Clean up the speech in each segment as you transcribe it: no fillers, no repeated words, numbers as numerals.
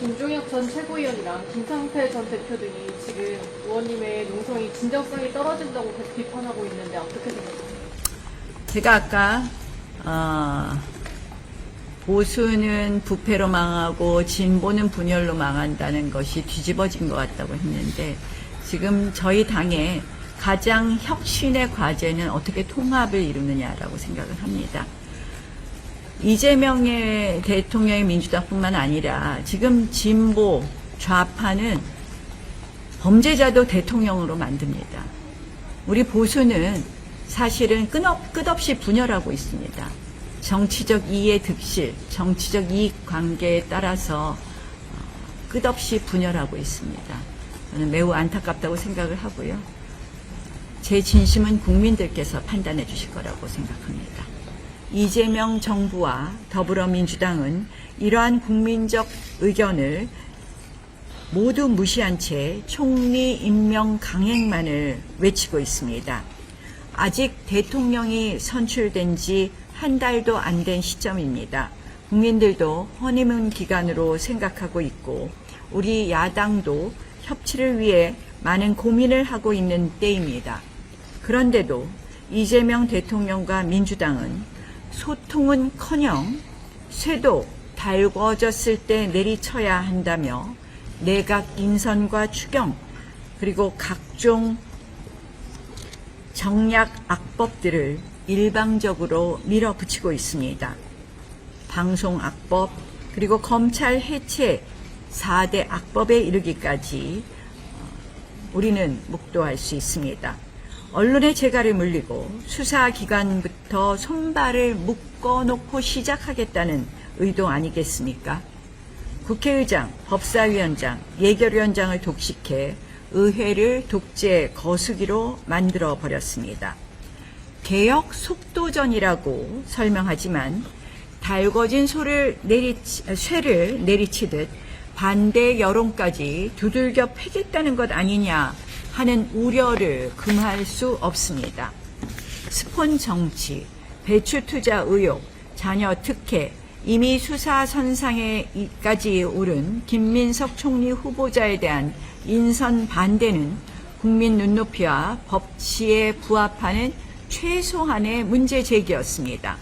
김종혁 전 최고위원이랑 김상태 전 대표 등이 지금 의원님의 농성이 진정성이 떨어진다고 계속 비판하고 있는데 어떻게 생각하세요? 제가 아까 보수는 부패로 망하고 진보는 분열로 망한다는 것이 뒤집어진 것 같다고 했는데, 지금 저희 당의 가장 혁신의 과제는 어떻게 통합을 이루느냐라고 생각을 합니다. 이재명의 대통령의 민주당뿐만 아니라 지금 진보 좌파는 범죄자도 대통령으로 만듭니다. 우리 보수는 사실은 끝없이 분열하고 있습니다. 정치적 이해 득실, 정치적 이익 관계에 따라서 끝없이 분열하고 있습니다. 저는 매우 안타깝다고 생각을 하고요. 제 진심은 국민들께서 판단해 주실 거라고 생각합니다. 이재명 정부와 더불어민주당은 이러한 국민적 의견을 모두 무시한 채 총리 임명 강행만을 외치고 있습니다. 아직 대통령이 선출된 지 한 달도 안 된 시점입니다. 국민들도 허니문 기간으로 생각하고 있고, 우리 야당도 협치를 위해 많은 고민을 하고 있는 때입니다. 그런데도 이재명 대통령과 민주당은 소통은커녕 쇠도 달궈졌을 때 내리쳐야 한다며 내각 인선과 추경, 그리고 각종 정략 악법들을 일방적으로 밀어붙이고 있습니다. 방송 악법, 그리고 검찰 해체 4대 악법에 이르기까지 우리는 묵도할 수 있습니다. 언론의 재갈을 물리고 수사기관부터 손발을 묶어놓고 시작하겠다는 의도 아니겠습니까? 국회의장, 법사위원장, 예결위원장을 독식해 의회를 독재 거수기로 만들어버렸습니다. 개혁 속도전이라고 설명하지만 달궈진 쇠를 내리치듯 반대 여론까지 두들겨 패겠다는 것 아니냐 하는 우려를 금할 수 없습니다. 스폰 정치, 배추 투자 의혹, 자녀 특혜, 이미 수사 선상에까지 오른 김민석 총리 후보자에 대한 인선 반대는 국민 눈높이와 법치에 부합하는 최소한의 문제 제기였습니다.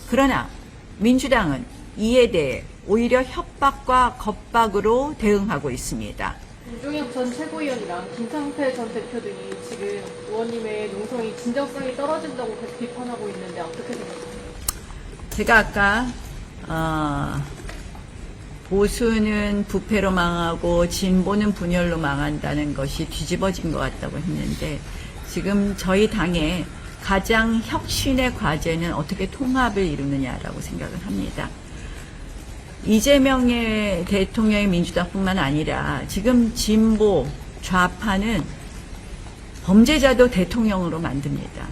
그러나 민주당은 이에 대해 오히려 협박과 겁박으로 대응하고 있습니다. 김종혁 전 최고위원이랑 김상태 전 대표 등이 지금 의원님의 농성이 진정성이 떨어진다고 계속 비판하고 있는데 어떻게 생각하세요? 제가 아까 보수는 부패로 망하고 진보는 분열로 망한다는 것이 뒤집어진 것 같다고 했는데, 지금 저희 당의 가장 혁신의 과제는 어떻게 통합을 이루느냐라고 생각을 합니다. 이재명의 대통령의 민주당뿐만 아니라 지금 진보 좌파는 범죄자도 대통령으로 만듭니다.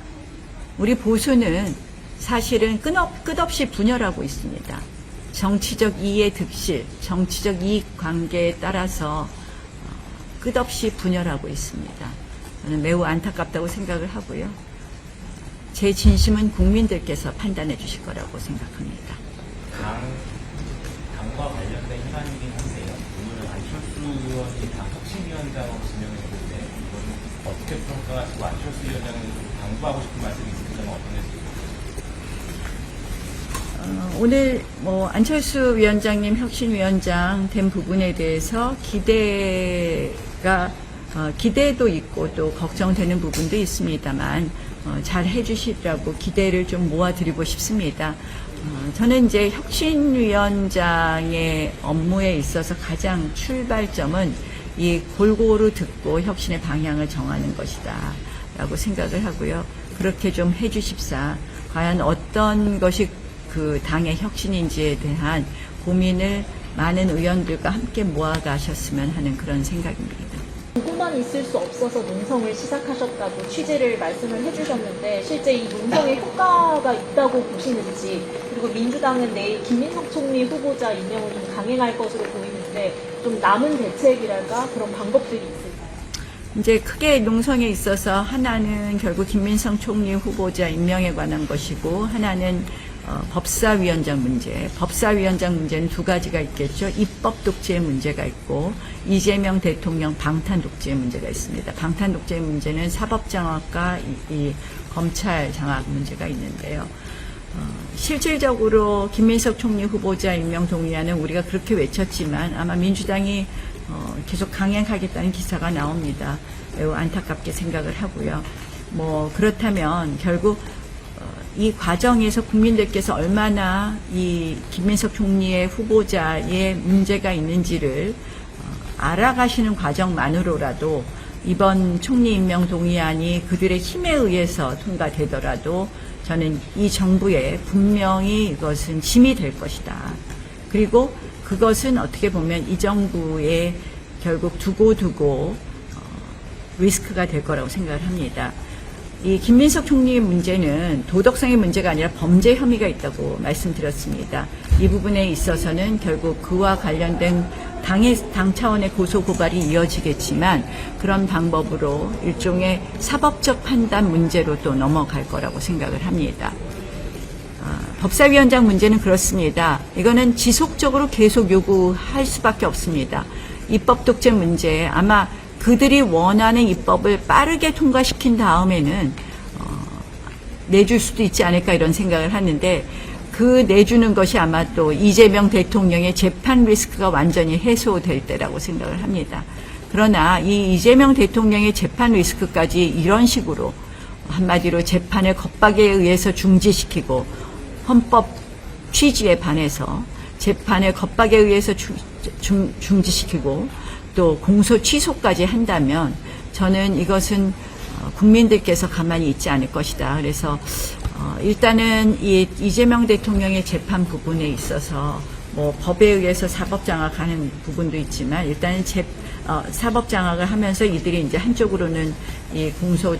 우리 보수는 사실은 끝없이 분열하고 있습니다. 정치적 이해 득실, 정치적 이익 관계에 따라서 끝없이 분열하고 있습니다. 저는 매우 안타깝다고 생각을 하고요. 제 진심은 국민들께서 판단해 주실 거라고 생각합니다. 당과 관련된 현안이긴 한데요. 오늘은 안철수 의원이 당 혁신위원장으로 지명했는데, 이건 어떻게 평가하시고 안철수 위원장은 당부하고 싶은 말씀이 있으시다면 어떤 게 있을까요? 오늘 안철수 위원장님 혁신위원장 된 부분에 대해서 기대도 있고 또 걱정되는 부분도 있습니다만 잘 해주시라고 기대를 좀 모아드리고 싶습니다. 저는 이제 혁신위원장의 업무에 있어서 가장 출발점은 이 골고루 듣고 혁신의 방향을 정하는 것이다 라고 생각을 하고요. 그렇게 좀 해주십사, 과연 어떤 것이 그 당의 혁신인지에 대한 고민을 많은 의원들과 함께 모아가셨으면 하는 그런 생각입니다. 보고만 있을 수 없어서 농성을 시작하셨다고 취지를 말씀을 해주셨는데, 실제 이 농성에 효과가 있다고 보시는지, 그리고 민주당은 내일 김민석 총리 후보자 임명을 좀 강행할 것으로 보이는데 좀 남은 대책이랄까 그런 방법들이 있을까요? 이제 크게 농성에 있어서 하나는 결국 김민석 총리 후보자 임명에 관한 것이고, 하나는 법사위원장 문제. 법사위원장 문제는 두 가지가 있겠죠. 입법 독재의 문제가 있고 이재명 대통령 방탄 독재의 문제가 있습니다. 방탄 독재의 문제는 사법 장악과 이 검찰 장악 문제가 있는데요. 실질적으로 김민석 총리 후보자 임명 동의안은 우리가 그렇게 외쳤지만 아마 민주당이 계속 강행하겠다는 기사가 나옵니다. 매우 안타깝게 생각을 하고요. 그렇다면 결국 이 과정에서 국민들께서 얼마나 이 김민석 총리의 후보자의 문제가 있는지를 알아가시는 과정만으로라도 이번 총리 임명 동의안이 그들의 힘에 의해서 통과되더라도 저는 이 정부에 분명히 이것은 짐이 될 것이다. 그리고 그것은 어떻게 보면 이 정부에 결국 두고 리스크가 될 거라고 생각을 합니다. 이 김민석 총리의 문제는 도덕성의 문제가 아니라 범죄 혐의가 있다고 말씀드렸습니다. 이 부분에 있어서는 결국 그와 관련된 당 차원의 고소 고발이 이어지겠지만 그런 방법으로 일종의 사법적 판단 문제로 또 넘어갈 거라고 생각을 합니다. 법사위원장 문제는 그렇습니다. 이거는 지속적으로 계속 요구할 수밖에 없습니다. 입법 독재 문제 아마 그들이 원하는 입법을 빠르게 통과시킨 다음에는 내줄 수도 있지 않을까 이런 생각을 하는데 그 내주는 것이 아마 또 이재명 대통령의 재판 리스크가 완전히 해소될 때라고 생각을 합니다. 그러나 이 이재명 대통령의 재판 리스크까지 이런 식으로 한마디로 재판을 겁박에 의해서 중지시키고 헌법 취지에 반해서 재판을 겁박에 의해서 중지시키고 또 공소 취소까지 한다면 저는 이것은 국민들께서 가만히 있지 않을 것이다. 그래서 일단은 이 이재명 대통령의 재판 부분에 있어서 법에 의해서 사법 장악하는 부분도 있지만 일단은 사법 장악을 하면서 이들이 이제 한쪽으로는 이 공소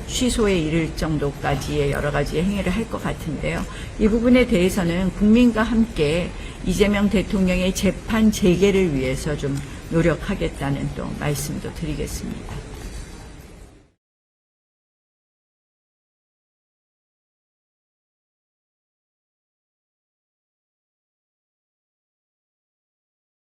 취소에 이를 정도까지의 여러 가지 행위를 할 것 같은데요. 이 부분에 대해서는 국민과 함께 이재명 대통령의 재판 재개를 위해서 좀 노력하겠다는 또 말씀도 드리겠습니다.